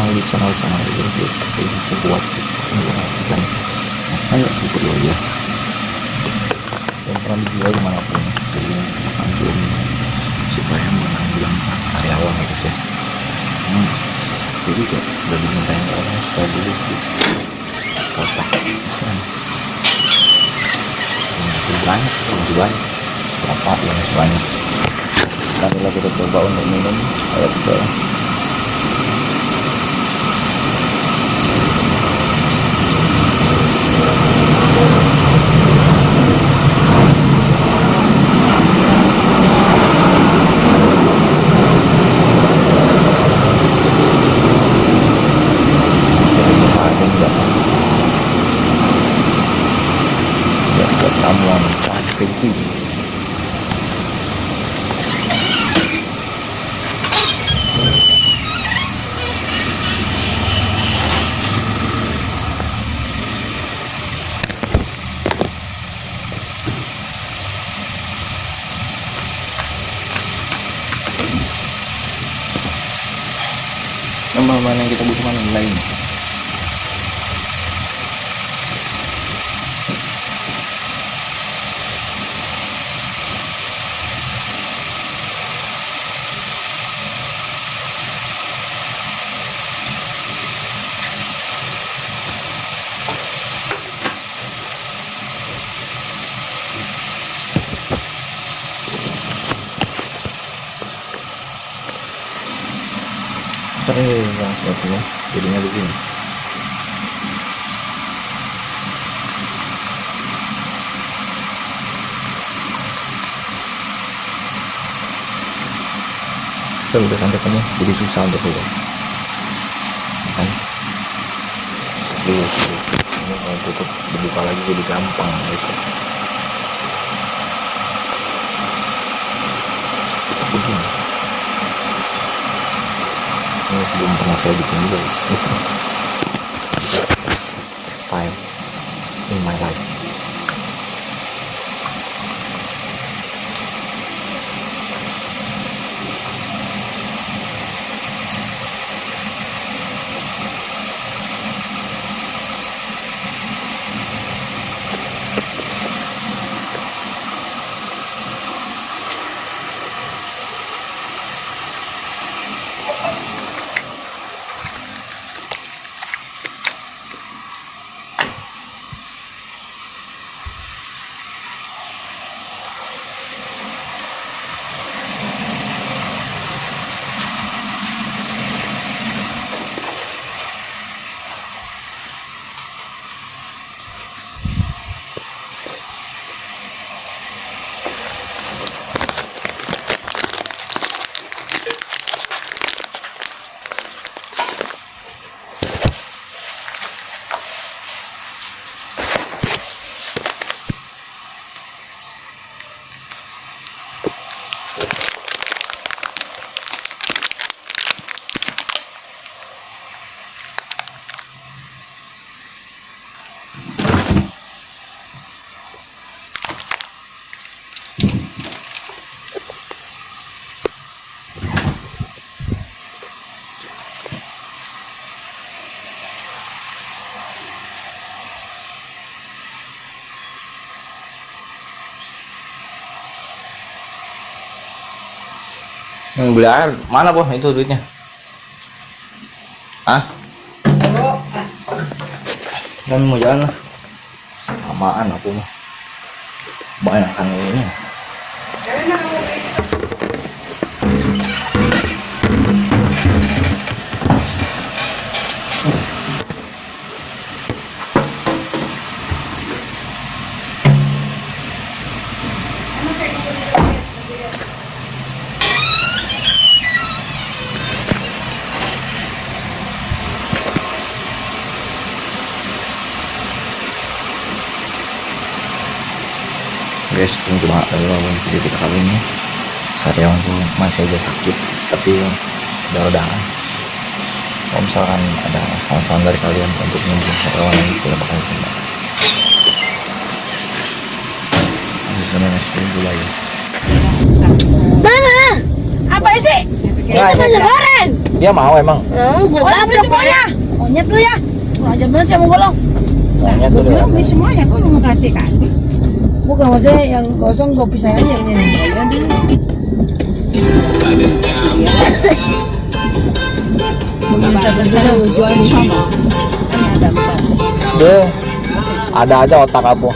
ulit sana itu kuat menjelaskan sangat super luar biasa dan pernah dijual dimanapun. Jadi ambil supaya menanggulang karyawan gitu sih. Jadi kok udah dimintain orang supaya dulu kotak masih banyak berapa ya, masih banyak. Inilah kita coba untuk minum air sekarang. Ramuan cantik ini. Mana yang kita butuhkan yang lain. Yang satunya jadinya begini. Kita udah sampai kamu jadi susah untuk keluar kan? Ini kalau tutup dibuka lagi jadi gampang guys. Tutup begini. Ini belum pernah saya bikin juga. First time in my life. Beli air mana boh itu duitnya? Hah? Kan mau jalan lah. Samaan aku mah. Banyak kan ini. Guys, cuma video kita kali ini saya untuk masih aja sakit tapi udah redahan. Kalau misalkan ada saran-saran dari kalian untuk menyembuhkan karyawan ini, kita bakal coba. Ini sebenarnya dulu ya. Mana? Apa sih? Enggak, kan lebaran. dia mau emang. Gue beli semuanya. Monyet lu ya. Kurang ajar banget sih sama golong. Monyet tuh Gue bilang dia. beli semuanya, kok lu mau kasih. Bukan maksudnya yang kosong gue pisahin aja yang ini. Bisa jual di sana. Ada empat. Deh, ada aja otak aku.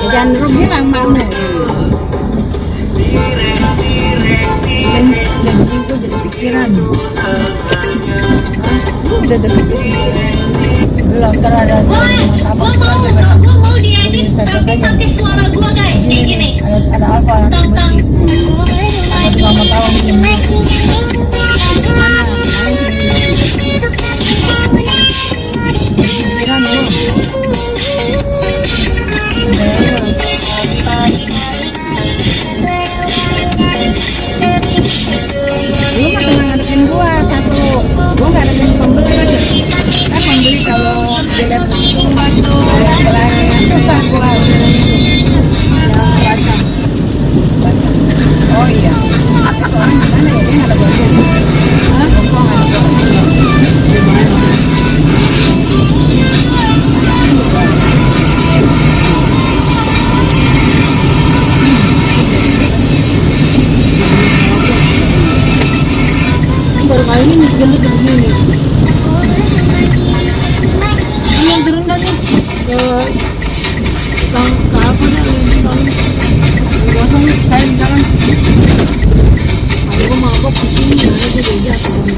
Jangan lu bilang mama. Dan bikin gue jadi pikiran. Lu udah ada pikiran. Belum terada. Gue mau diedit tapi pakai suara gue guys kayak gini. Ada alfa. Tentang Ada mama tahu pikiran lu. Lu mah cuma ngadepin gua satu. Gua nggak ngadepin pembeli. Kan pembeli kalau dilihat langsung belanja susah gua. Yang baca. Oh iya. Apa tuh orang gimana ya? Dia ada baca. Hah? Kok nggak ada? Gimana? Baru kali ini gendut begini. Yang turun dah nih ke apa dah kosong saya di jalan. Aku mau kok pusing jadi dia turun.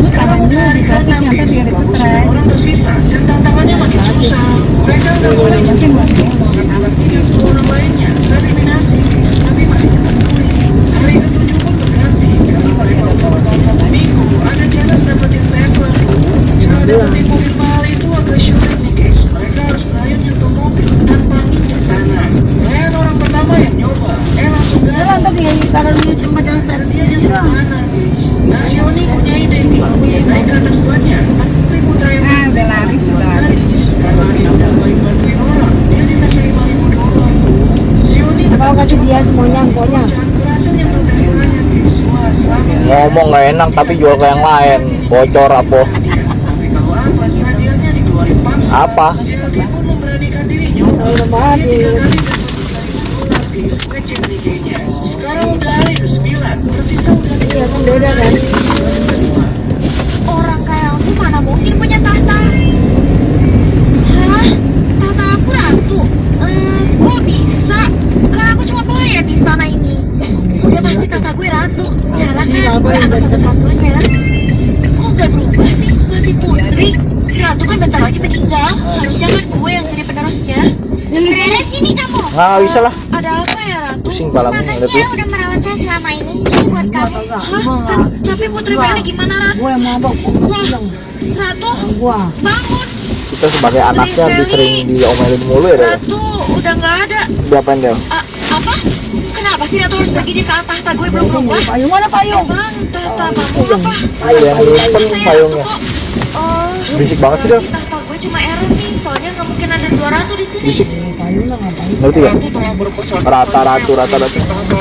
Sekarang dia dikasih nyampe biar itu tren. Orang tersisa dan tantangannya makin susah. Mereka nggak boleh Mungkin masih tiga 10 orang lainnya tereliminasi, tapi masih peduli. Hari ke-7 pun berganti karena masih ada minggu. Ada challenge dapetin Tesla. Cara dapetin mobil mahal itu agak sulit nih guys. Mereka harus berayun nyentuh mobil tanpa nginjek tanah. Dan orang pertama yang nyoba, langsung jalan tadi yang taruh di tempat yang steril dia jadi bang. Nah, si Oni punya ide nih. Naik ke atas bannya, tapi putra yang Udah lari sudah habis. karena dia udah baik bantuin orang, dia dikasih 5.000 dolar. Si Oni Kalau kasih dia semuanya angkonya. berhasil nyentuh Teslanya guys. Wah, selamat. Ngomong nggak enak tapi jual ke yang lain. Bocor apa? Tapi kalau apa, hadiahnya dikeluarin paksa. Apa? Si Tapi pun memberanikan diri nyoba. Udah banget Dia 3 ya. kali dapat 5.000 dolar guys. Kecil nih kayaknya. Sekarang udah hari ke-9, tersisa udah Iya kan beda kan. orang kayak aku mana mungkin punya tahta? Hah? Tahta aku ratu? Kok bisa? Kan aku cuma pelayan di istana ini. Udah pasti tahta gue ratu. Sejarah kan gue anak satu-satunya. Kok gak berubah sih? Masih putri. Ratu kan bentar lagi meninggal. Harusnya kan gue yang jadi penerusnya. Beres sini kamu. Nggak bisa lah. Ada apa ya Ratu? Pusing kepalamu, Makasih lihat ya tuh. udah merawat saya selama ini. Ini buat kamu. Hah? Tapi putri Bella gimana Ratu? Gue yang mabok. Bilang Ratu, gua. bangun. Kita sebagai anaknya sering diomelin mulu ya, Del. Ratu, udah nggak ada. Diapain, Del? Apa? Kenapa sih Ratu harus pergi di saat tahta gue belum berubah? Payung mana payung? Bang, tahta kamu apa? Ada yang nyimpen Saya payungnya. Ratu kok. Oh, Berisik banget sih, Del. tahta gue cuma error nih, soalnya nggak mungkin ada 2 ratu di sini. Bisik. Payung lah ngapain? Ngerti ya? Aku telah berpesan. Rata-rata.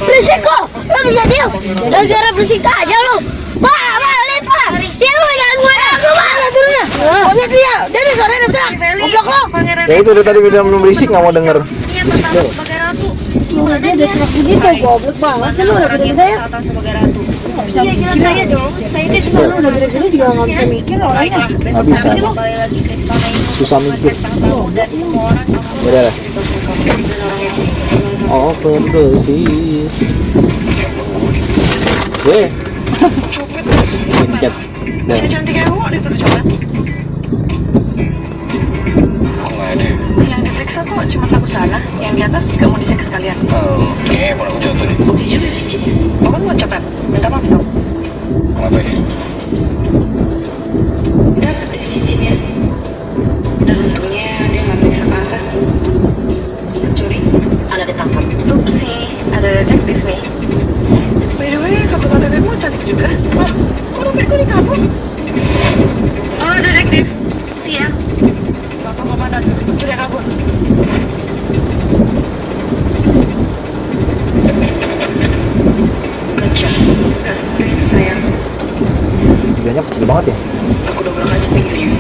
Berisik kok, lo bisa diem. Gara-gara berisik aja lo. Pak, lihat Pak. Dia lu yang gue aku mana turunnya? Pokoknya dia udah sore udah serang. Goblok lo. Ya itu udah tadi bilang belum berisik nggak mau denger. Iya, pertama sebagai ratu. Suara dia udah serak begitu, goblok banget sih lu udah gede-gede ya. Iya, jelas saya dong. Saya dia cuma Lu udah gede-gede juga nggak bisa mikir orangnya. Nggak bisa. Susah mikir. Udah lah. Overdosis. Deh. Pencet. Dah. Si cantik kamu dituduh copet. Yang diperiksa kok cuma satu sana, yang di atas kamu dicek sekalian. Oke, mau aku jatuh deh. Bukti juga cincinnya. Oh kan mau copet, minta maaf dong. Kenapa ya? Dapat deh cincinnya. Dan untungnya dia nggak periksa ke atas. Pencuri ada ditangkap. Upsi, ada detektif nih. By the way, foto KTP-mu cantik juga. Wah, kok dompetku di kamu? Oh, detektif. Siap. Pak Komandan, pencuri kabur. Kerja, gak seperti itu sayang. Videonya kecil banget ya. Aku dobrak aja pintunya.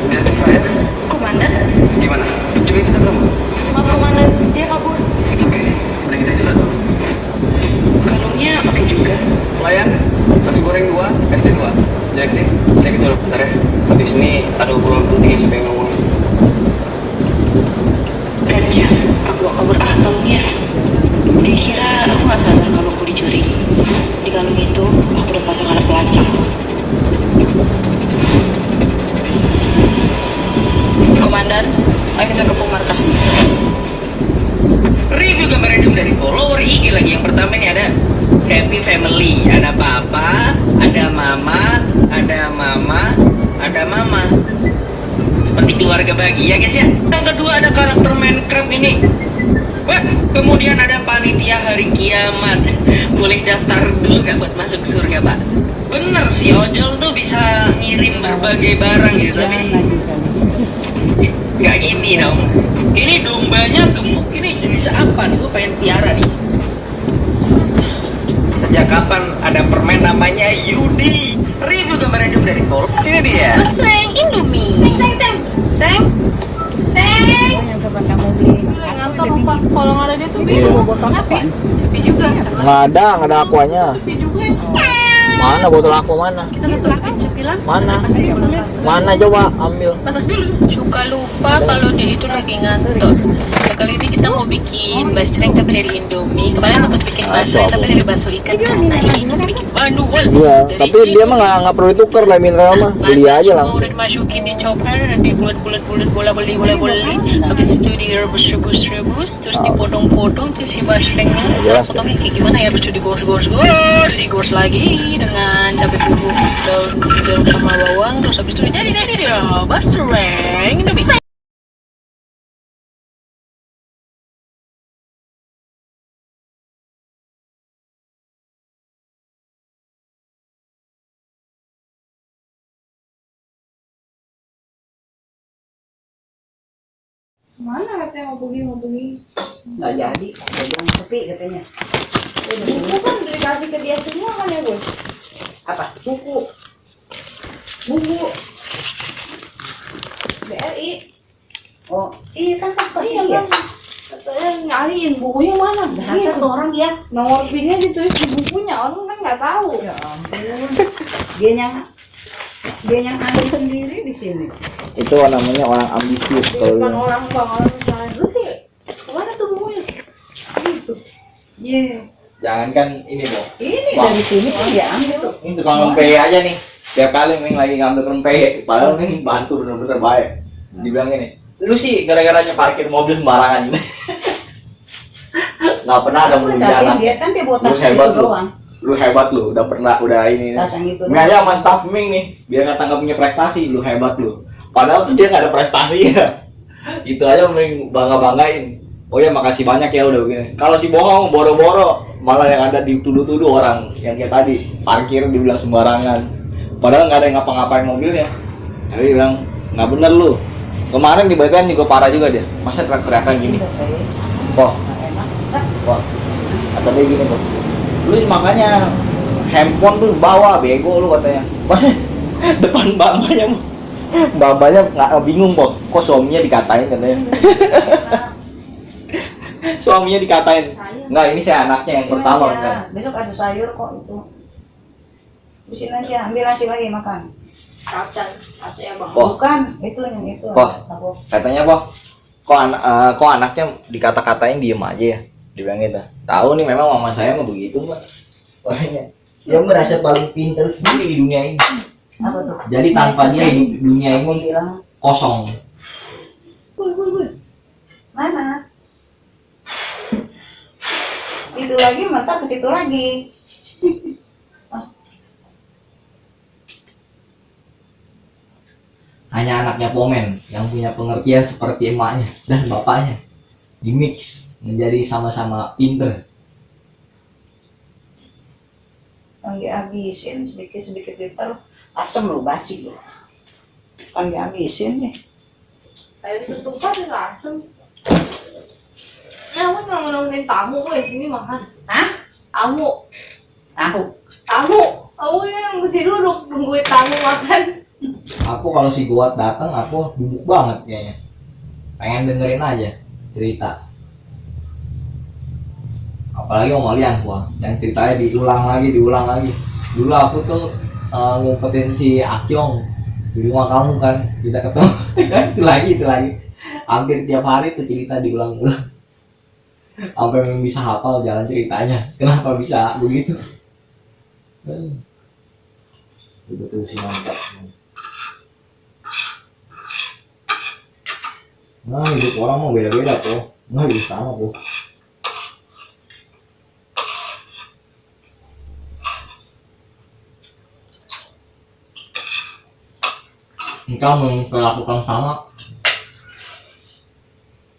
Udah Fire, Komandan, gimana? Pencuri itu kamu? maaf komandan, dia kabur. It's okay, udah kita istirahat. Kalungnya oke juga. Pelayan, nasi goreng 2, SD 2. Detektif, saya gitu loh, bentar ya. Habis ini ada obrolan penting yang saya pengen ngomong. Kerja, aku bawa kabur kalungnya. Dia kira aku gak sadar kalau aku dicuri. Di kalung itu aku udah pasang alat pelacak. Komandan, ayo kita ke markasnya. Review gambar random dari follower IG lagi. Yang pertama ini ada Happy Family. Ada papa, ada mama, ada mama. Seperti keluarga bahagia guys ya. Yang kedua ada karakter Minecraft ini. Wah, kemudian ada panitia hari kiamat. Boleh daftar dulu gak buat masuk surga pak? Bener sih, ojol tuh bisa ngirim berbagai barang gitu. Tapi nggak gini dong. Ini dombanya gemuk, ini jenis apa nih? Gue pengen piara nih. Sejak kapan ada permen namanya Yudi? Review gambar random dari Pol. Ini dia. Seng Indomie. Seng. Yang kapan kamu beli? Ngantor lupa. Kalau nggak ada dia tuh Iya. Botol apa? Tapi juga. Nggak ada akuanya. Tapi juga. Mana botol aqua mana? Kita letakkan cepilan. Mana? Mana coba ambil. Masak dulu. Suka lupa kalau dia itu lagi ngantor. Nah, kali ini kita mau bikin basreng tapi dari Indomie. Kemarin sempat bikin basreng tapi dari bakso ikan. Nah, ini kita bikin manual. Iya, Dari tapi dia mah nggak perlu tuker lah mineral mah. Beli aja Mau langsung. udah dimasukin di chopper, nanti bulat-bulat bola beli. Habis itu direbus, terus dipotong-potong, terus si basrengnya Jelas, potongnya kayak gimana ya? Habis itu digors lagi dengan cabai bubuk daun jeruk sama bawang, terus habis itu jadi basreng Indomie. Mana katanya mau pergi? Nggak jadi, dia bilang sepi katanya. Buku kan udah dikasih ke dia semua kan ya gue? Apa? Buku BRI. Oh, iya kan kasih Iya dia. kan? Katanya nyariin bukunya mana? Dasar tuh orang dia. Nomor PIN-nya ditulis di bukunya, orang kan nggak tahu. Ya ampun. Dia yang ambil sendiri di sini. Itu namanya orang ambisius Di kalau depan dia. orang bang, orang jalan dulu sih. Kemana tuh bukunya? Gitu. Iya. Jangan kan ini Bo. Ini Wah. dari sini pun dia ambil tuh. Ini tukang rempeyek aja nih. Tiap kali Ming lagi ngambil rempeyek, padahal Ming bantu bener-bener baik. Dibilang ini, lu sih gara-garanya parkir mobil sembarangan. Nggak pernah ada Aku mau kasih jalan. dia kan dia buat Lu tas hebat itu lu. doang. Lu hebat lu, udah ini. Tas yang itu Nggak aja sama staff Ming nih, biar kata nggak punya prestasi, lu hebat lu. Padahal tuh dia nggak ada prestasinya. Itu aja Ming bangga-banggain. Oh ya makasih banyak ya udah begini. Kalau si bohong, boro-boro, malah yang ada dituduh-tuduh orang yang kayak tadi parkir dibilang sembarangan. Padahal nggak ada yang ngapa-ngapain mobilnya. Tapi bilang nggak bener lu. Kemarin di BPN juga parah juga dia. Masa teriak-teriakan gini. Kok, kok, kata dia gini kok. Lu makanya handphone tuh bawa bego lu katanya. Depan mbaknya nggak bingung kok. Kok suaminya dikatain katanya. Suaminya dikatain. Enggak, ini saya anaknya yang pertama kan. Besok ada sayur kok itu. Di sini aja, ambil nasi lagi makan. Kacang ya bang. Kok, Bukan, itu yang itu. Kok? Aku. katanya kok anaknya dikata-katain diem aja ya. Dibilang gitu. Tahu nih memang mama saya mah begitu, Mbak. Makanya dia merasa paling pintar sendiri di dunia ini. Apa tuh? Jadi tanpa dia hidup dunia Aku ini bilang, kosong. mana? Itu lagi, mata ke situ lagi. Hanya anaknya Pomen yang punya pengertian seperti emaknya dan bapaknya. Dimix menjadi sama-sama pinter. Yang dihabisin sedikit-sedikit liter, asam lu basi lu. Kan dihabisin nih. Ayo ketupat ya langsung. Ya aku nggak nemenin tamu kok di sini makan. Hah? Tamu, Tahu. tamu. Aku yang mesti duduk nungguin tamu makan. Aku kalau si Guat datang aku duduk banget kayaknya. Pengen dengerin aja cerita. Apalagi Om Alian gua, yang ceritanya diulang lagi. Dulu aku tuh ngumpetin si Akyong di rumah kamu kan, kita ketemu kan itu lagi. Hampir tiap hari tuh cerita diulang-ulang. Sampai memang bisa hafal jalan ceritanya. Kenapa bisa begitu? Betul sih mantap. Nah, hidup orang mau beda-beda tuh. Nggak hidup sama tuh. Engkau memperlakukan sama.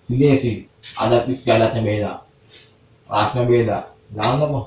Dia sih, adat istiadatnya beda. Rasnya beda. Jangan apa.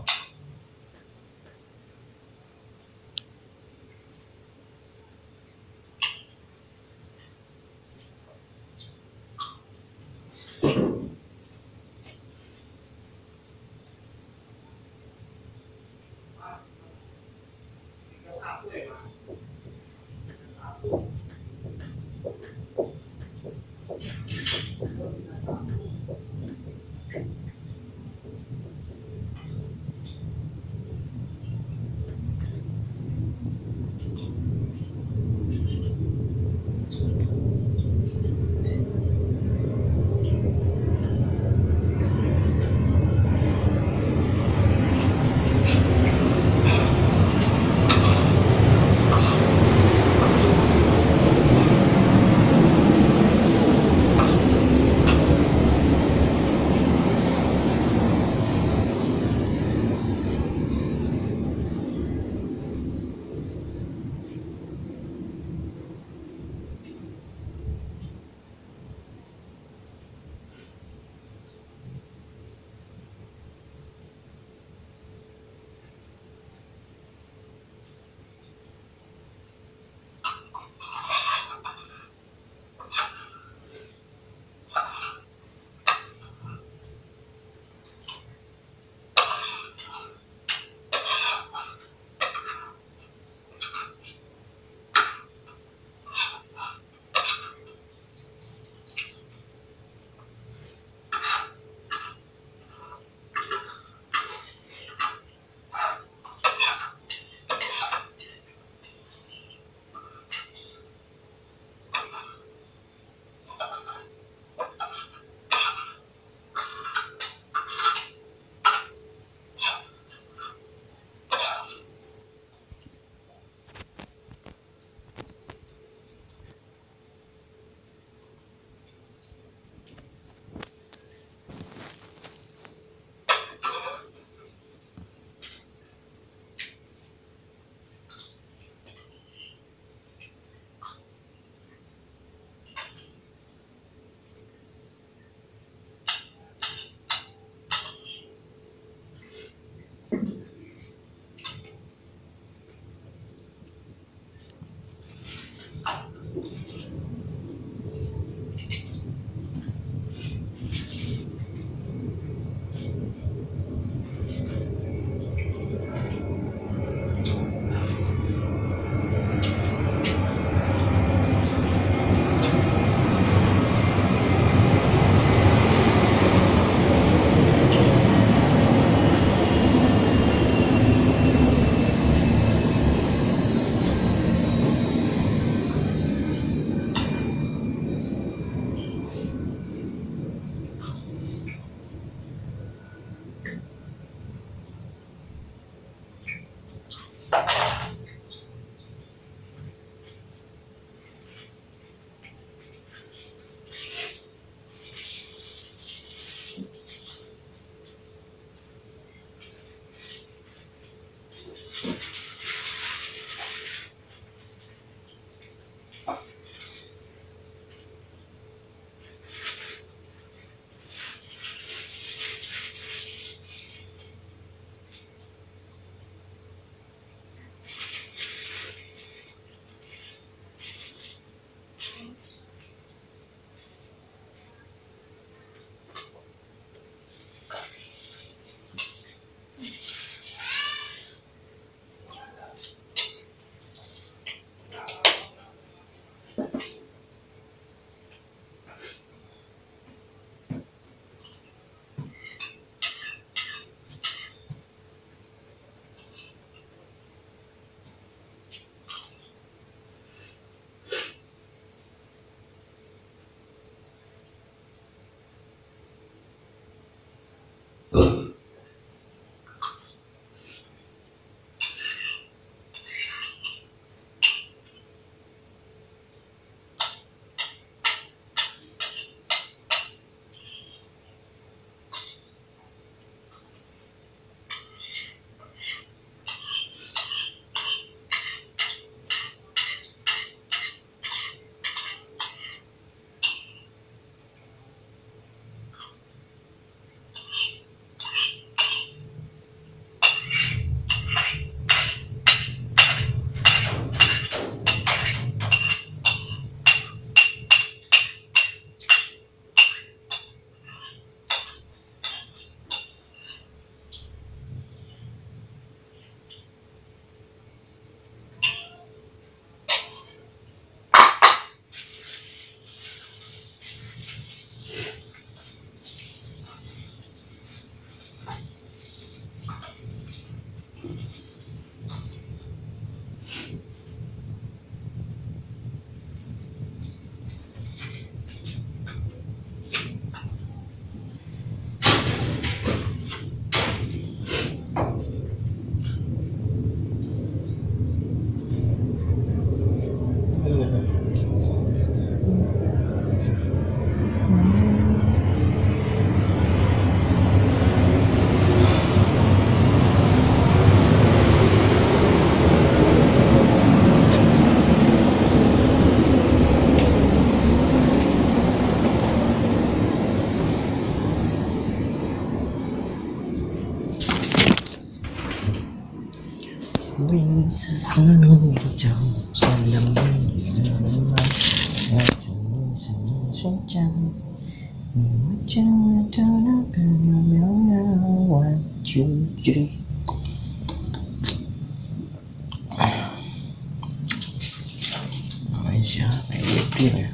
Malaysia itu ya.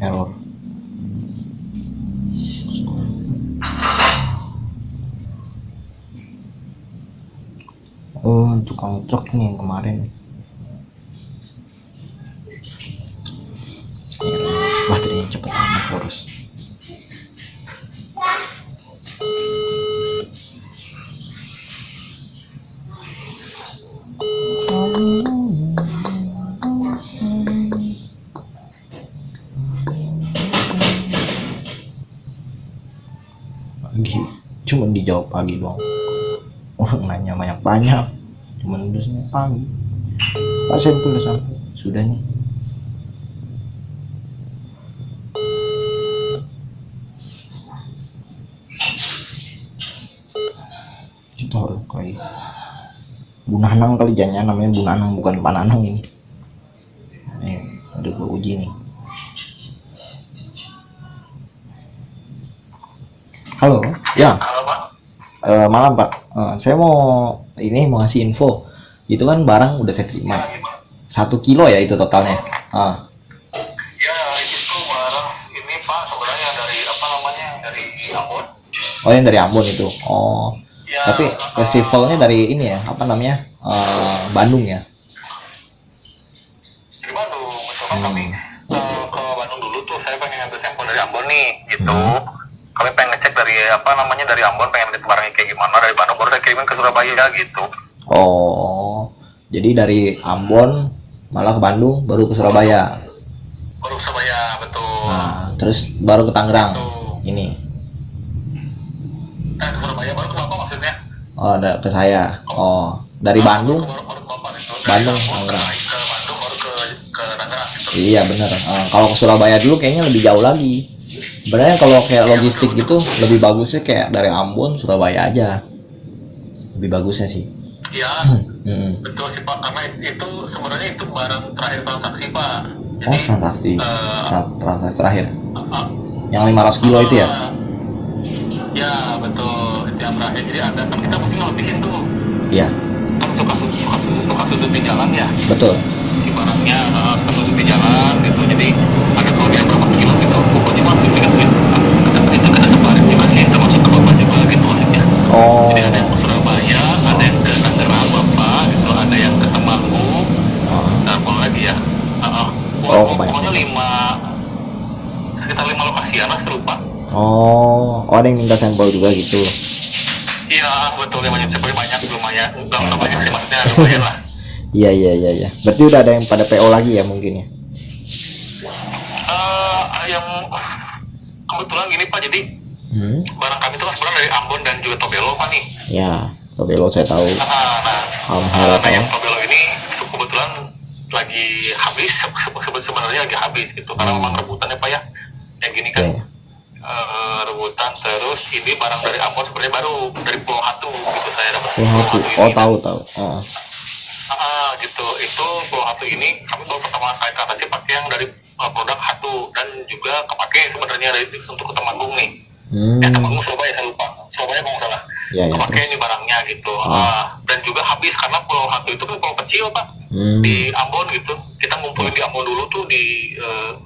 Error. Oh, tukang truk nih yang kemarin. Baterainya cepet amat boros. Pagi, cuman dijawab pagi doang. Orang nanya banyak-banyak, cuman tulisnya pagi. Pak saya udah sampai, sudah nih. Itu harus kayak Bunanang kali jangan namanya Bunanang bukan Pananang ini. Nih, ada gua uji nih. Halo, ya. Halo Pak. Malam Pak. Saya mau ngasih info. Itu kan barang udah saya terima. 1 kilo ya itu totalnya. Ya itu barang ini Pak sebenarnya dari apa namanya dari Ambon. Oh yang dari Ambon itu. Oh. Ya, Tapi festivalnya dari ini ya, apa namanya? Bandung ya. Di Bandung, betul kan kami ke Bandung dulu tuh. Saya pengen ngambil sampel dari Ambon nih, gitu. Kami pengen ngecek dari apa namanya dari Ambon, pengen lihat barangnya kayak gimana. Dari Bandung baru saya kirimin ke Surabaya gitu. Oh. Jadi dari Ambon malah ke Bandung baru ke Surabaya. Baru ke Surabaya, betul. Nah, terus baru ke Tangerang. Betul. Ini. Ke Surabaya baru ke Bapak maksudnya? Oh, ke saya. Oh, dari Bandung. Baru ke Bapak itu. Bandung, Dari Ambon Tangerang. ke Bandung baru ke Tangerang gitu. Iya bener. Kalau ke Surabaya dulu kayaknya lebih jauh lagi. Sebenarnya kalau kayak logistik gitu lebih bagusnya kayak dari Ambon Surabaya aja. lebih bagusnya sih. Ya, Hmm. betul sih Pak, karena itu sebenarnya itu barang terakhir transaksi Pak. Oh, transaksi. eh, Transaksi terakhir. uh, Yang 500 kilo itu ya? Ya, betul. Itu yang terakhir. Jadi ada kan kita mesti ngelebihin tuh. Iya, Kan suka susut di jalan ya. betul. Si barangnya suka susut di jalan gitu. Jadi ada kelebihan berapa kilo gitu. Pokoknya mah itu kan itu kita sebarin juga sih, termasuk ke Bapak juga gitu maksudnya. Oh. Jadi ada yang ke Surabaya, ada yang ke Tangerang Bapak, gitu, ada yang ke Temanggung, Oh. dan apa lagi ya? Pokoknya sekitar 5 lokasi ya lah, serupa. Oh, ada yang minta sampel juga gitu. Iya, betul, banyak sekali, banyak, lumayan. Nggak banyak sih, maksudnya lumayan lah. Iya. Berarti udah ada yang pada PO lagi ya mungkin ya? Yang kebetulan gini Pak, jadi barang kami itu kan sebenarnya dari Ambon dan juga Tobelo Pak nih. Ya, Tobelo saya tahu. Nah, yang Tobelo ini kebetulan lagi habis, sebenarnya lagi habis gitu, karena memang rebutannya Pak ya. Yang gini kan, rebutan. Terus ini barang dari Ambon sebenarnya baru dari Pulau Hatu gitu, saya dapat Pulau Hatu ini. Oh, tahu. Gitu, itu Pulau Hatu ini kami baru pertama kali transaksi pakai yang dari produk Hatu, dan juga kepake sebenarnya untuk ke Temanggung nih. Temanggung Surabaya, saya lupa, Surabaya kalau nggak salah. Kepake ini barangnya gitu. Dan juga habis karena Pulau Hatu itu kan pulau kecil Pak, di Ambon gitu. Kita ngumpulin di Ambon dulu tuh di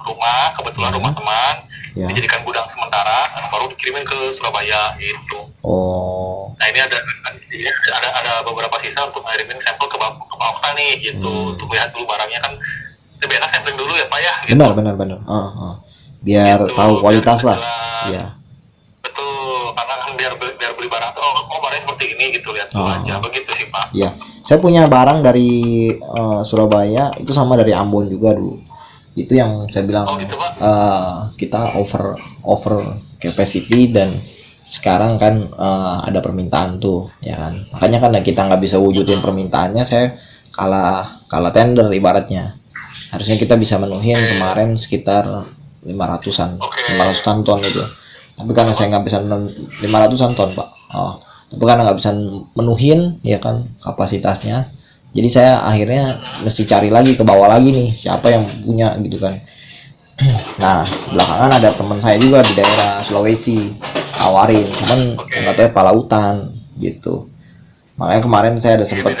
rumah, kebetulan rumah teman, dijadikan gudang sementara, baru dikirimin ke Surabaya gitu. Oh. Nah ini ada beberapa sisa untuk ngirimin sampel ke Pak Okta nih gitu, untuk lihat dulu barangnya kan. Lebih enak sampling dulu ya Pak ya. Gitu. Benar. Biar gitu, tahu kualitas lah. Iya. Betul, karena kan biar beli barang tuh, oh barangnya seperti ini gitu, lihat dulu aja, begitu sih Pak. Iya. Saya punya barang dari Surabaya, itu sama dari Ambon juga dulu. Itu yang saya bilang gitu, Pak? Kita over capacity, dan sekarang kan ada permintaan tuh, ya kan. Makanya kan kita nggak bisa wujudin permintaannya, saya kalah tender ibaratnya. Harusnya kita bisa menuhin kemarin sekitar 500-an ton itu. Tapi karena saya nggak bisa 500-an ton Pak. Tapi karena nggak bisa menuhin ya kan kapasitasnya, jadi saya akhirnya mesti cari lagi ke bawah lagi nih, siapa yang punya gitu kan. Nah, belakangan ada teman saya juga di daerah Sulawesi tawarin, cuman nggak tahu ya palautan gitu. Makanya kemarin saya ada sempat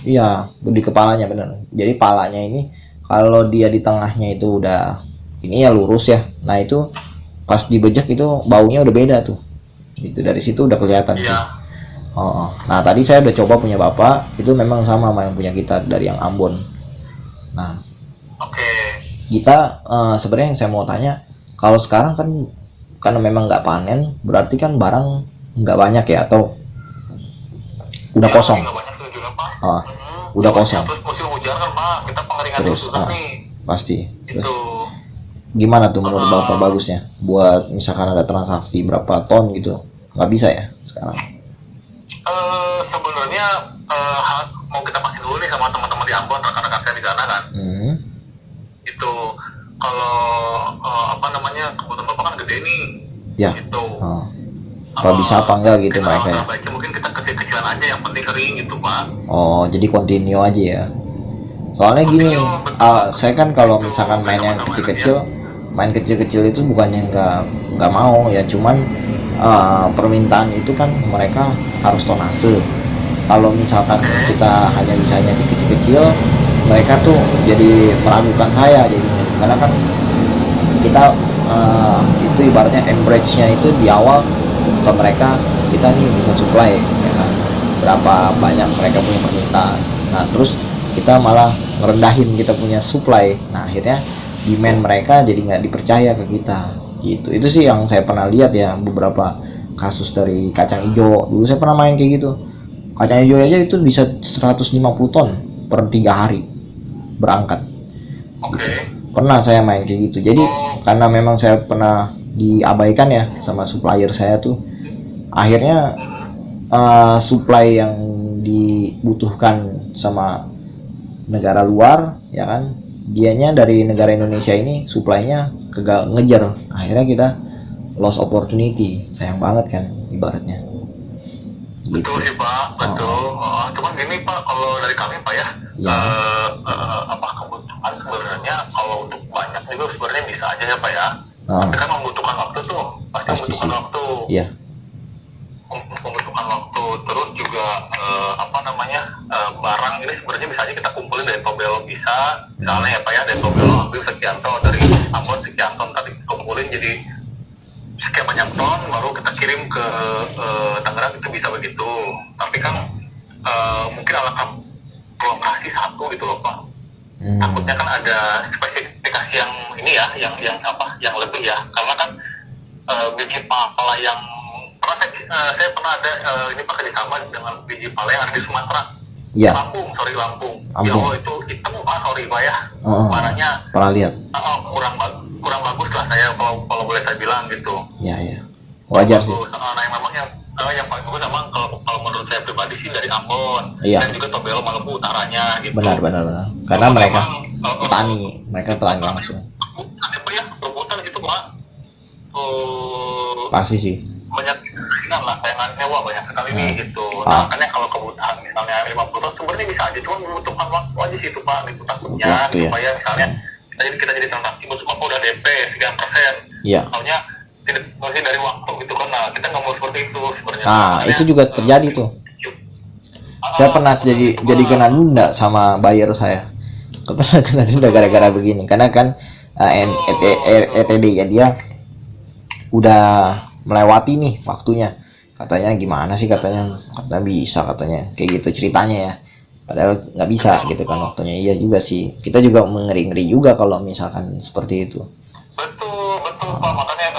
iya, di kepalanya bener. Jadi palanya ini kalau dia di tengahnya itu udah ini ya lurus ya. Nah itu pas dibejek itu baunya udah beda tuh. Itu dari situ udah kelihatan sih. Nah tadi saya udah coba punya bapak, itu memang sama yang punya kita dari yang Ambon. Nah, kita sebenarnya yang saya mau tanya, kalau sekarang kan karena memang nggak panen, berarti kan barang nggak banyak ya, atau udah kosong? Udah kosong. Terus musim hujan kan Pak, kita pengeringan Terus, susah nih. pasti. Terus, Itu. gimana tuh menurut bapak bagusnya? Buat misalkan ada transaksi berapa ton gitu, nggak bisa ya sekarang? Sebenarnya mau kita pasti dulu nih sama teman-teman di Ambon, rekan-rekan saya di sana kan. Itu kalau kebutuhan bapak kan gede nih. Ya. Gitu. Kalau bisa apa enggak gitu mereka ya? Baiknya mungkin kita kecil-kecilan aja, yang penting sering gitu Pak. Oh, jadi continue aja ya. Soalnya gini, saya kan kalau misalkan main yang kecil-kecil itu bukannya nggak mau ya, cuman permintaan itu kan mereka harus tonase. Kalau misalkan kita hanya bisanya di kecil-kecil, mereka tuh jadi meragukan saya jadinya, karena kan kita itu ibaratnya average-nya itu di awal ke mereka, kita nih bisa supply ya kan, berapa banyak mereka punya permintaan. Nah terus kita malah ngerendahin kita punya supply, nah akhirnya demand mereka jadi nggak dipercaya ke kita gitu. Itu sih yang saya pernah lihat ya, beberapa kasus dari kacang hijau. Dulu saya pernah main kayak gitu, kacang hijau aja itu bisa 150 ton per 3 hari berangkat. Pernah saya main kayak gitu. Jadi karena memang saya pernah diabaikan ya sama supplier saya tuh, akhirnya supply yang dibutuhkan sama negara luar ya kan, dianya dari negara Indonesia ini supply-nya kagak ngejar, akhirnya kita lost opportunity, sayang banget kan ibaratnya gitu. Betul sih Pak, betul. Cuman gini Pak, kalau dari kami Pak ya, Ya. Kebutuhan sebenarnya kalau untuk banyak juga sebenarnya bisa aja ya Pak ya. Tapi kan membutuhkan waktu tuh, pasti membutuhkan sih. waktu. Iya. Membutuhkan waktu, terus juga barang ini sebenarnya bisa aja kita kumpulin dari Tobelo bisa, misalnya ya Pak ya, dari Tobelo ambil sekian ton, dari Ambon sekian ton, tadi kumpulin jadi sekian banyak ton, baru kita kirim ke Tangerang, itu bisa begitu. Tapi kan mungkin alangkah lokasi satu gitu loh Pak. Takutnya kan ada spesifikasi yang ini ya, yang lebih ya, karena kan biji pala yang saya pernah ada ini pakai di sama dengan biji pala yang ada di Sumatera. Iya. Lampung. Ya Allah, itu hitam Pak, sorry Pak ya. Warnanya pernah lihat. Kurang bagus lah saya kalau boleh saya bilang gitu. Iya. Wajar sih. Nah, yang memang yang paling bagus memang kalau menurut saya pribadi sih dari Ambon. Iya. Dan juga Tobelo Maluku utaranya gitu. Benar. Karena mereka petani langsung. Apa ya, rebutan gitu Pak. Pasti sih. Banyak keinginan lah, sayangannya banyak sekali nih gitu. Nah, makanya kalau kebutuhan misalnya 50 ton sebenarnya bisa aja, cuma membutuhkan waktu aja sih itu Pak, itu takutnya supaya misalnya kita jadi transaksi masuk apa udah DP sekian persen. Iya. Soalnya tidak masih dari waktu gitu kan. Nah, kita nggak mau seperti itu sebenarnya. Itu juga terjadi tuh. Saya pernah jadi kena denda sama buyer saya. Kena denda gara-gara begini, karena kan ETD ya, dia udah melewati nih waktunya, katanya gimana sih, katanya bisa, katanya kayak gitu ceritanya ya, padahal nggak bisa gitu kan waktunya. Iya juga sih, kita juga ngeri juga kalau misalkan seperti itu. Betul Pak, makanya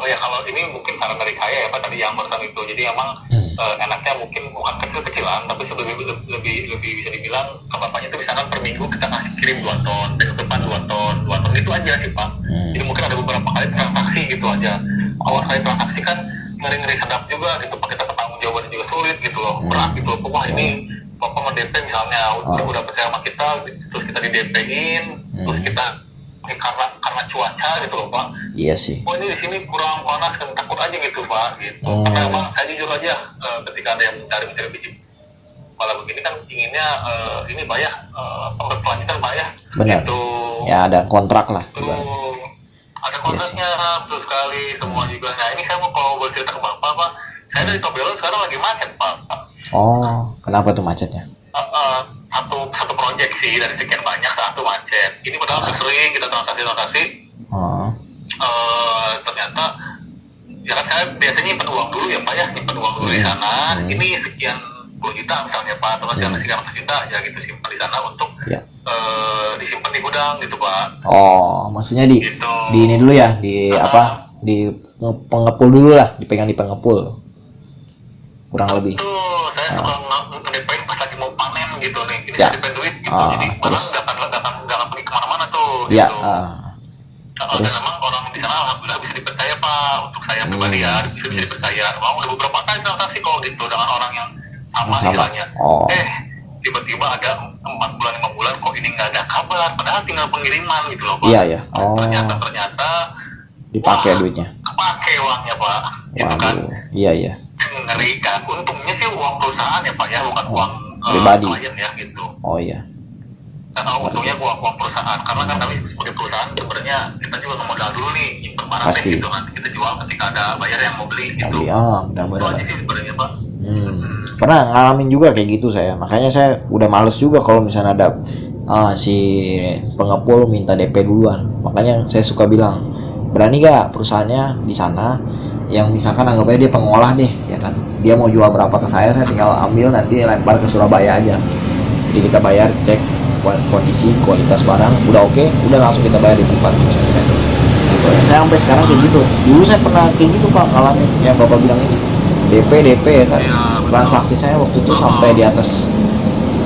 ya kalau ini mungkin saran dari saya ya Pak tadi yang barusan itu, jadi emang enaknya mungkin bukan kecil-kecilan, tapi lebih bisa dibilang ke bapaknya itu misalkan per minggu kita kasih kirim 2 ton, minggu depan 2 ton itu aja sih Pak. Jadi mungkin ada beberapa kali transaksi gitu aja. Awal kali transaksi kan ngeri sedap juga gitu Pak, kita ketanggung jawabannya juga sulit gitu loh, berat gitu loh. Wah ini Bapak nge-DP misalnya, udah percaya sama kita, terus kita di-DP-in, terus kita karena cuaca gitu loh Pak. Iya sih. Oh ini di sini kurang panas kan, takut aja gitu Pak gitu. Karena emang saya jujur aja, ketika ada yang mencari biji pala begini kan inginnya ini Pak ya, berkelanjutan Pak ya. Benar. Gitu. Ya ada kontrak lah. Ada kontraknya, betul sekali semua juga. Nah ini saya mau kalau boleh cerita ke Bapak Pak, saya dari Tobelo sekarang lagi macet Pak. Oh, kenapa tuh macetnya? Satu proyek sih dari sekian banyak, satu macet. Ini padahal sering kita transaksi. Ternyata ya kan saya biasanya nyimpen uang dulu ya Pak ya, nyimpen uang dulu di sana. Ini sekian 10 juta misalnya Pak, atau sekian ratus juta ya gitu, simpan di sana untuk disimpan di gudang gitu Pak. Oh, maksudnya di ini dulu ya, di pengepul dulu lah, dipegang di pengepul. Kurang lebih. Tuh, saya suka ngedepain pas lagi mau panen gitu nih. Ini saya depain duit gitu. Jadi malah nggak akan pergi kemana-mana tuh. Gitu. Dan memang orang di sana alhamdulillah bisa dipercaya Pak, untuk saya pribadi ya bisa dipercaya. Mau udah beberapa kali transaksi kalau gitu dengan orang yang sama istilahnya. Tiba-tiba ada 4 bulan 5 bulan kok ini nggak ada kabar, padahal tinggal pengiriman gitu loh Pak. Iya. Ternyata dipakai duitnya. Kepake uangnya Pak. Gitu kan. Iya. Ngeri kan. Untungnya sih uang perusahaan ya Pak ya, bukan uang pribadi klien ya gitu. Oh iya. Untungnya uang perusahaan, karena kan kami sebagai perusahaan sebenarnya kita juga ngemodal dulu nih, nyimpen barang gitu, nanti kita jual ketika ada bayar yang mau beli gitu. Itu aja sih sebenarnya Pak. Pernah ngalamin juga kayak gitu saya, makanya saya udah males juga kalau misalnya ada si pengepul minta DP duluan. Makanya saya suka bilang, berani gak perusahaannya di sana yang misalkan anggap aja dia pengolah deh ya kan, dia mau jual berapa ke saya tinggal ambil nanti lempar ke Surabaya aja. Jadi kita bayar, cek kondisi kualitas barang udah oke, udah langsung kita bayar di tempat selesai. Gitu. Saya sampai sekarang kayak gitu. Dulu saya pernah kayak gitu Pak, ngalamin yang Bapak bilang ini, DP ya kan. Transaksi saya waktu itu sampai di atas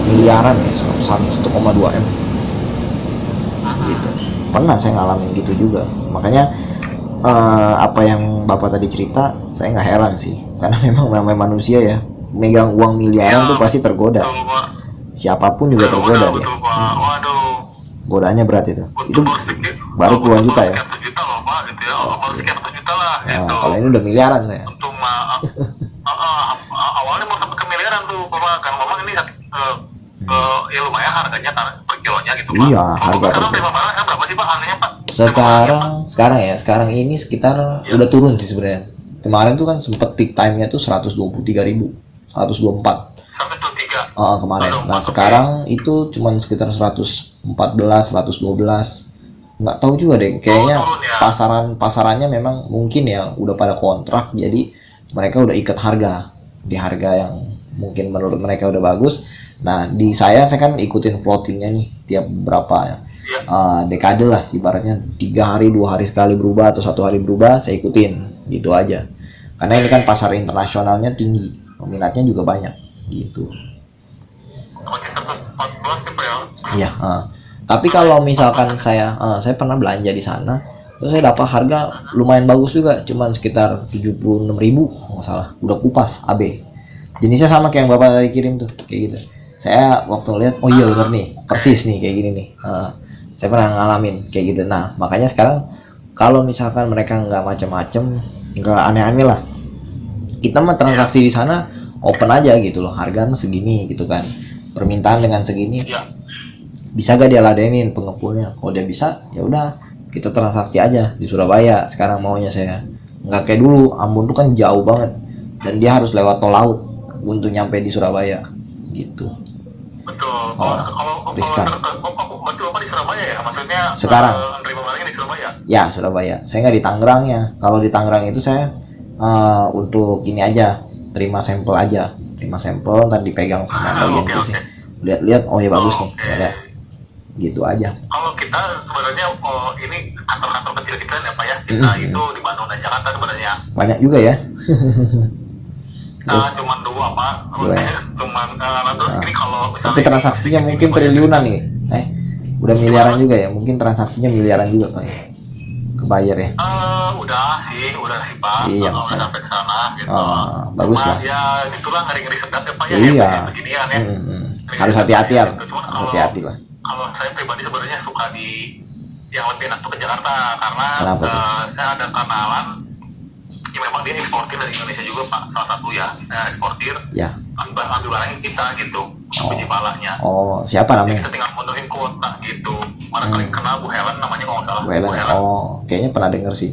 miliaran ya, 1,2 M gitu. Pernah saya ngalamin gitu juga. Makanya apa yang Bapak tadi cerita, saya nggak heran sih, karena memang namanya manusia ya, megang uang miliaran tuh pasti tergoda. Siapapun juga tergoda dia. Godaannya berat itu. Itu baru puluhan juta ya. Sekian ratus juta loh Pak gitu ya. Baru sekian ratus juta lah gitu. Kalau ini udah miliaran saya. Untung awalnya mau sampai ke miliaran tuh Bapak, kan memang ini ya lumayan harganya per kilonya gitu Pak. Iya, Kalau harga Bapak sekarang per kilo. terima barangnya berapa sih Pak anehnya Pak? Sekarang ini sekitar udah turun sih sebenarnya. Kemarin tuh kan sempet peak time-nya tuh 123.000, 124. 123. Kemarin. Nah, sekarang itu cuman sekitar 114, 112. Nggak tahu juga deh, kayaknya turun ya. pasarannya memang mungkin ya udah pada kontrak, jadi mereka udah ikat harga di harga yang mungkin menurut mereka udah bagus. Nah, di saya kan ikutin floatingnya nih tiap berapa ya, dekade lah, ibaratnya 3 hari 2 hari sekali berubah atau 1 hari berubah, saya ikutin gitu aja, karena ini kan pasar internasionalnya tinggi, peminatnya juga banyak gitu. Masih 114 ya Pak ya? Iya. Tapi kalau misalkan saya pernah belanja di sana, terus saya dapat harga lumayan bagus juga, cuman sekitar 76.000 nggak salah, udah kupas AB. Jenisnya sama kayak yang Bapak tadi kirim tuh, kayak gitu. Saya waktu lihat, oh iya bener nih, persis nih kayak gini nih. Saya pernah ngalamin kayak gitu. Nah, makanya sekarang kalau misalkan mereka nggak macam-macam, nggak aneh-aneh lah, kita mah transaksi di sana open aja gitu loh, harga segini gitu kan, permintaan dengan segini. Iya. Bisa gak dia ladenin pengepulnya? Kalau dia bisa, ya udah kita transaksi aja di Surabaya. Sekarang maunya saya nggak kayak dulu, Ambon tuh kan jauh banget dan dia harus lewat tol laut untuk nyampe di Surabaya gitu. Betul. Riskan. Betul Bapak di Surabaya ya? Maksudnya Sekarang nerima barangnya di Surabaya? ya Surabaya. Saya nggak di Tangerangnya. Kalau di Tangerang itu saya untuk ini aja, terima sampel aja, ntar dipegang sama bagian itu sih. Lihat-lihat, oh ya bagus nih, ya gitu aja. Kalau kita sebenarnya ini kantor-kantor kecil kita ya Pak ya, kita itu di Bandung dan Jakarta sebenarnya. Banyak juga ya. Cuman 2 Pak. Cuman terus ini kalau misalnya tapi transaksinya mungkin triliunan nih. Udah miliaran juga ya, mungkin transaksinya miliaran juga kali ya. Kebayar ya. Udah sih Pak. Iya, udah sampai ke sana gitu. Bagus lah. Ya gitulah, ngeri-ngeri sedap ya Pak ya. Iya. Beginian ya. Harus hati-hati ya. Cuman Hati-hati lah. kalau saya pribadi sebenarnya suka di yang lebih enak tuh ke Jakarta, karena saya ada kenalan ya, memang dia eksportir dari Indonesia juga Pak, salah satu ya, eksportir Ya. ambil barangnya kita gitu, biji palanya. Siapa namanya? Kita tinggal menuhin kuota gitu. Mana kali kenal Bu Helen namanya kalau nggak salah. Bu Helen. Bu Helen. Kayaknya pernah denger sih.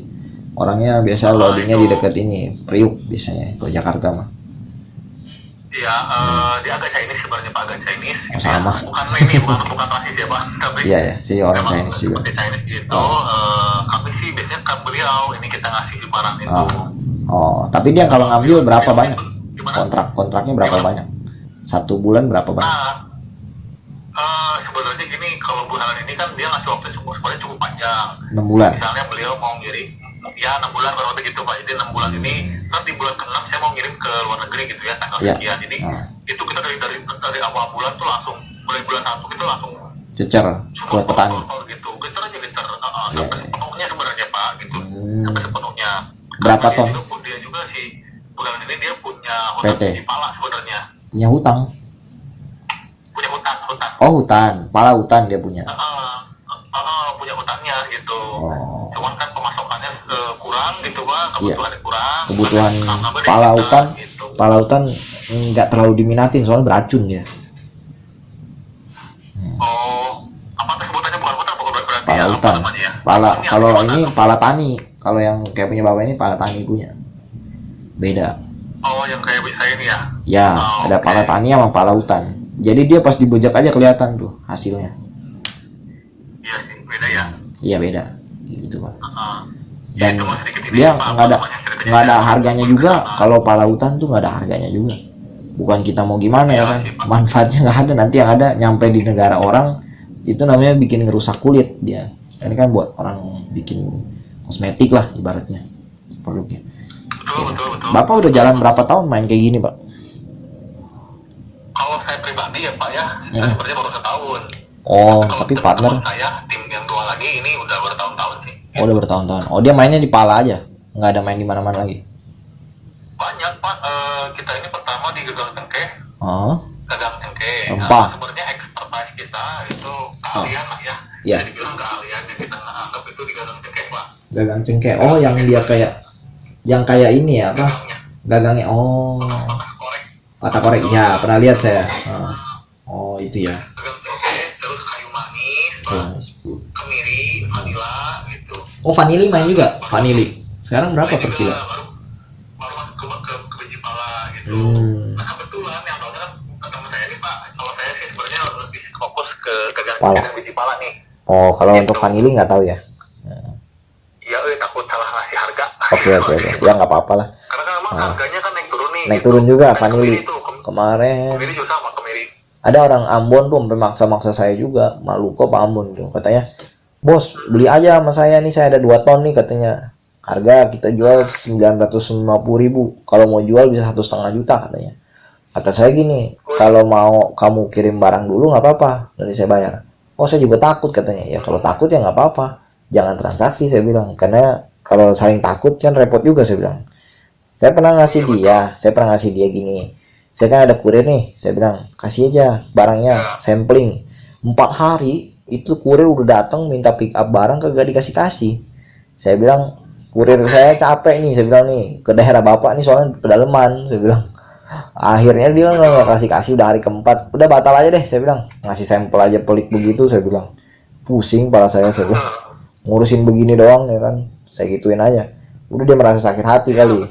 Orangnya biasa loadingnya di dekat ini, Priuk biasanya, kalau Jakarta mah. Iya, dia agak Chinese sebenarnya Pak, agak Chinese. Gitu sama. Ya. Bukan rasis ya Pak, tapi Iya, si orang memang Chinese juga. seperti Chinese gitu. Kami sih biasanya ke beliau ini kita ngasih barang itu. Tapi dia kalau ngambil berapa banyak? Gimana? Kontraknya berapa banyak? 1 bulan berapa banyak? Sebenarnya gini, kalau Bu Helen ini kan dia ngasih waktu sebenarnya cukup panjang. 6 bulan. Misalnya beliau mau ngirim, ya 6 bulan kurang lebih gitu Pak. Jadi 6 bulan ini, nanti bulan ke-6 saya mau ngirim ke luar negeri gitu ya, tanggal sekian. Jadi itu kita dari awal bulan tuh langsung, mulai bulan 1 kita langsung Cecer buat petani. Gitu, gecer aja sampai sepenuhnya sebenarnya Pak gitu, sampai sepenuhnya. Berapa ton? Dia juga si bulan ini dia punya hutang biji pala sebenarnya. Punya hutang? Punya hutang. Oh hutan, pala hutan dia punya. Punya hutangnya gitu. Cuman kan pemasokannya kurang gitu Pak, kebutuhannya kurang. Kebutuhan pala hutan, gitu. Pala hutan nggak terlalu diminatin soalnya beracun dia. Apa sebutannya bukan hutan, berarti pala hutan. Ya? Pala kalau ini pala tani. Kalau yang kayak punya bapak ini pala tani punya. Beda. Yang kayak saya ini ya? Ya, ada pala tani sama pala hutan. Jadi dia pas dibojak aja kelihatan tuh hasilnya. Iya sih, beda ya? Iya beda, gitu Pak. Dan dia nggak ada harganya juga. Kalau pala hutan tuh nggak ada harganya juga. Bukan kita mau gimana ya kan? Manfaatnya nggak ada. Nanti yang ada nyampe di negara orang itu namanya bikin ngerusak kulit dia. Ini kan buat orang bikin kosmetik lah ibaratnya produknya. Betul. Bapak udah jalan berapa tahun main kayak gini Pak? Kalau saya pribadi ya Pak ya, saya sebenarnya baru setahun. Tapi partner saya tim yang 2 lagi ini udah bertahun-tahun sih. Udah bertahun-tahun. Dia mainnya di pala aja, nggak ada main di mana-mana lagi. Banyak Pak. Kita ini pertama di Gagang Cengkeh. Gagang Cengkeh. Rempah. Sebenarnya expertise kita itu keahlian lah ya. Iya. Jadi bilang keahlian yang kita anggap itu di Gagang Cengkeh Pak. Gagang Cengkeh. Yang dia kayak ini ya apa? Gagangnya. Gagangnya, oh, korek. patah korek, ya pernah lihat saya. Oh itu ya. Gagang coklat, terus kayu manis, Pak. Kemiri, vanila gitu. Oh vanili main juga, vanili. Sekarang berapa per kilo? Baru masuk ke biji pala gitu. Nah kebetulan yang tahunya kan teman saya ini Pak, kalau saya sih sebenarnya lebih fokus ke gagang biji pala nih. Oh kalau untuk vanili nggak tahu ya. Iya, takut salah ngasih harga. Oke. Ya nggak apa-apa lah. Karena kan memang harganya kan naik turun nih. Naik gitu. turun juga Kan vanili. Kemarin Kemiri juga sama kemiri. ada orang Ambon tuh sampai maksa-maksa saya juga, Maluku apa Ambon tuh, katanya, bos beli aja sama saya nih, saya ada 2 ton nih katanya, harga kita jual 950.000, kalau mau jual bisa 1,5 juta katanya. Kata saya gini, kalau mau kamu kirim barang dulu nggak apa-apa, nanti saya bayar. Oh saya juga takut katanya, ya kalau takut ya nggak apa-apa, jangan transaksi saya bilang, karena kalau saling takut kan repot juga saya bilang. Saya pernah ngasih dia gini, saya kan ada kurir nih, saya bilang kasih aja barangnya sampling, 4 hari itu kurir udah datang minta pick up barang kagak dikasih. Saya bilang kurir saya capek nih, saya bilang nih ke daerah bapak nih soalnya pedalaman, saya bilang. Akhirnya dia nggak kasih udah hari keempat, udah batal aja deh, saya bilang ngasih sampel aja pelik begitu, saya bilang pusing kepala saya bilang ngurusin begini doang ya kan, saya gituin aja. Udah dia merasa sakit hati kali.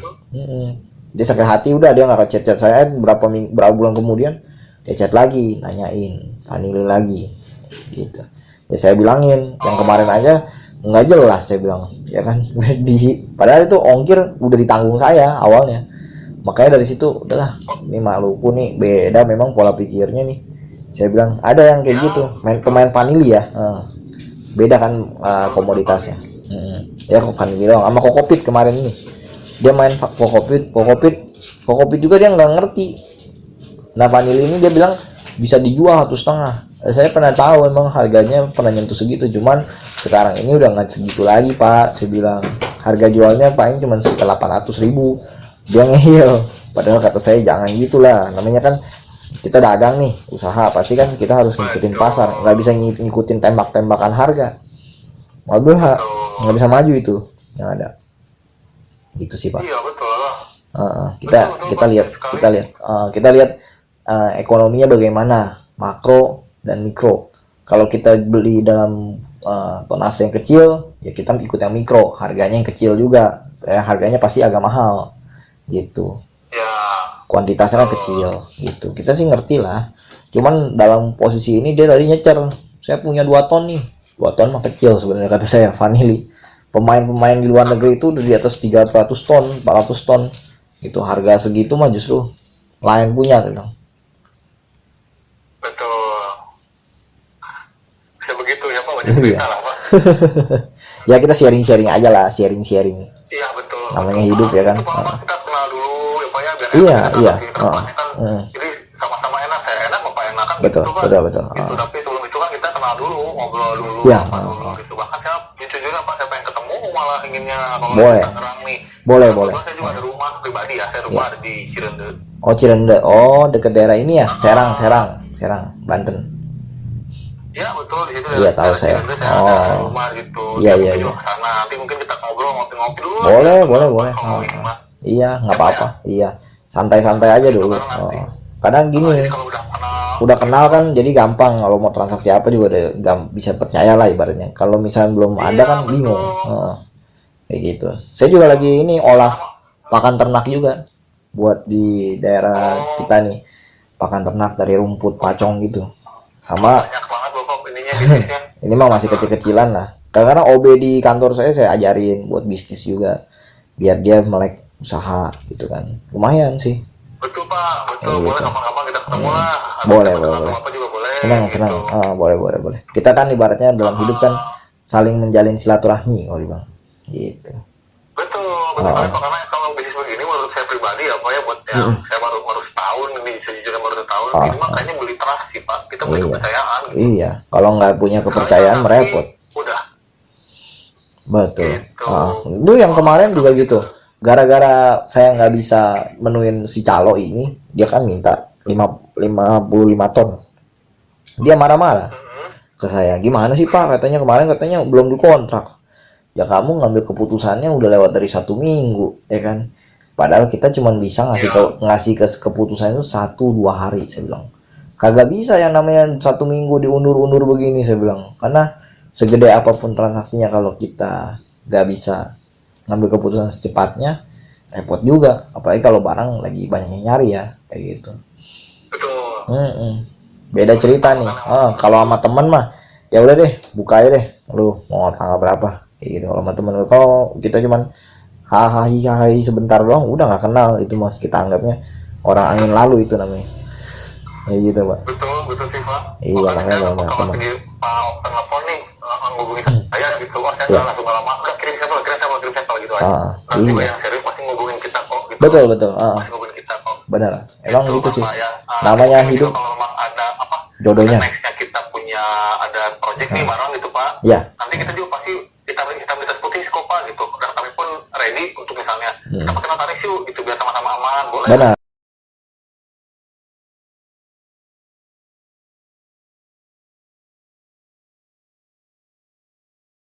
Dia sakit hati, udah dia nggak chat saya. Berapa bulan kemudian dia chat lagi, nanyain vanili lagi gitu. Ya saya bilangin yang kemarin aja nggak jelas, saya bilang ya kan. Padahal itu ongkir udah ditanggung saya awalnya, makanya dari situ udahlah, ini Maluku nih beda memang pola pikirnya nih. Saya bilang ada yang kayak gitu, pemain vanili ya, beda kan komoditasnya. Ya kok vanili doang sama kokopit kemarin nih, dia main kokopit juga dia nggak ngerti. Nah vanili ini dia bilang bisa dijual 1,5. Saya pernah tahu emang harganya pernah nyentuh segitu, cuman sekarang ini udah nggak segitu lagi Pak. Saya bilang harga jualnya paling cuma sekitar 800.000. Dia ngehil, padahal kata saya jangan gitulah, namanya kan kita dagang nih, usaha pasti kan kita harus ngikutin pasar, nggak bisa ngikutin tembak-tembakan harga, nggak bisa maju itu yang ada. Gitu sih Pak. Iya betul. Kita lihat ekonominya bagaimana, makro dan mikro. Kalau kita beli dalam tonase yang kecil, ya kita ikut yang mikro, harganya yang kecil juga, harganya pasti agak mahal gitu. Ya. Kuantitasnya kan kecil gitu. Kita sih ngerti lah. Cuman dalam posisi ini dia tadi nyecer, saya punya 2 ton nih. 2 ton mah kecil sebenarnya kata saya, vanili. Pemain-pemain di luar negeri itu udah di atas 300 ton, 400 ton. Itu harga segitu mah justru lain punya tuh. Betul. Bisa begitu ya Pak, banyak cerita lah Pak. Ya kita sharing-sharing aja lah, sharing. Iya betul. Namanya hidup ya kan. Itu Pak, kita kenal dulu ya Pak ya, biar Iya. Jadi sama-sama enak, saya enak Bapak enak kan betul, gitu Pak. Betul. Gitu, tapi sebelum itu kan kita kenal dulu, ngobrol dulu, Ya. gitu. Bahkan saya jujur juga Pak, saya pengen ketemu malah inginnya kalau Boleh. di Tangerang nih. Boleh. Saya juga ada rumah pribadi ya, saya rumah ada di Cirende. Oh Cirende, oh deket daerah ini ya, Serang, Banten. Ya betul, di situ Iya, tahu saya. Cirende, saya ada rumah gitu. Iya. Juga kesana. Nanti mungkin kita ngobrol, ngopi-ngopi dulu. Boleh. Kalau ini mah. Iya, nggak apa-apa. Iya, santai-santai aja dulu. Kadang gini, Kalau udah kenal kan, jadi gampang. Kalau mau transaksi apa juga udah bisa percaya lah ibaratnya. Kalau misalnya belum ada kan bingung. Kayak gitu. Saya juga lagi ini olah pakan ternak juga, buat di daerah kita nih, pakan ternak dari rumput pacong gitu. Sama banyak banget Bapak ininya bisnisnya. ini mah masih kecil-kecilan lah. Karena OB di kantor saya ajarin buat bisnis juga, biar dia melek usaha gitu kan. Lumayan sih. Betul Pak, betul. Boleh kapan-kapan kita ketemu lah. Boleh. Bapak juga boleh. Senang. Gitu. Boleh. Kita kan ibaratnya dalam hidup kan saling menjalin silaturahmi kalau dibilang. Gitu. Betul Pak. Karena kalau bisnis begini menurut saya pribadi ya Pak ya, buat yang saya baru setahun ini, sejujurnya baru setahun, ini makanya beli trust sih Pak. Kita beli kepercayaan. Gitu. Iya, kalau nggak punya kepercayaan merepot. Udah. Betul. Gitu. Itu yang kemarin juga gitu. Gara-gara saya nggak bisa menuin si calo ini, dia kan minta 55 ton. Dia marah-marah ke saya. Gimana sih Pak? Katanya belum dikontrak. Ya kamu ngambil keputusannya udah lewat dari 1 minggu, ya kan? Padahal kita cuma bisa ngasih keputusan itu 1-2 hari, saya bilang. Kagak bisa yang namanya 1 minggu diundur-undur begini, saya bilang. Karena segede apapun transaksinya, kalau kita nggak bisa ngambil keputusan secepatnya, repot juga. Apalagi kalau barang lagi banyak yang nyari ya, kayak gitu. Betul. Beda cerita nih. Kalau sama teman mah, ya udah deh, buka aja deh. Lu mau tanggal berapa? Kayak gitu. Kalau sama teman, kalau kita cuman hahaha sebentar doang, udah nggak kenal, itu mah kita anggapnya orang angin lalu itu namanya. Ya gitu, Pak. Betul sih, Pak. Iya, makanya saya makanya kalau lagi telepon nih ngubungin saya gitu, saya nggak langsung lama, udah kirim sampel gitu aja. Nanti yang serius pasti ngubungin kita kok gitu. Betul. Pasti ngubungin kita kok. Benar. Emang gitu sih. Pak, ya. Namanya hidup. Kalau memang ada Jodohnya. Nextnya kita punya ada project nih bareng gitu, Pak. Iya. Nanti kita juga pasti kita minta putih kok, Pak gitu. Dan kami pun ready untuk misalnya kita pakai notaris yuk gitu, biar sama-sama aman, boleh. Benar.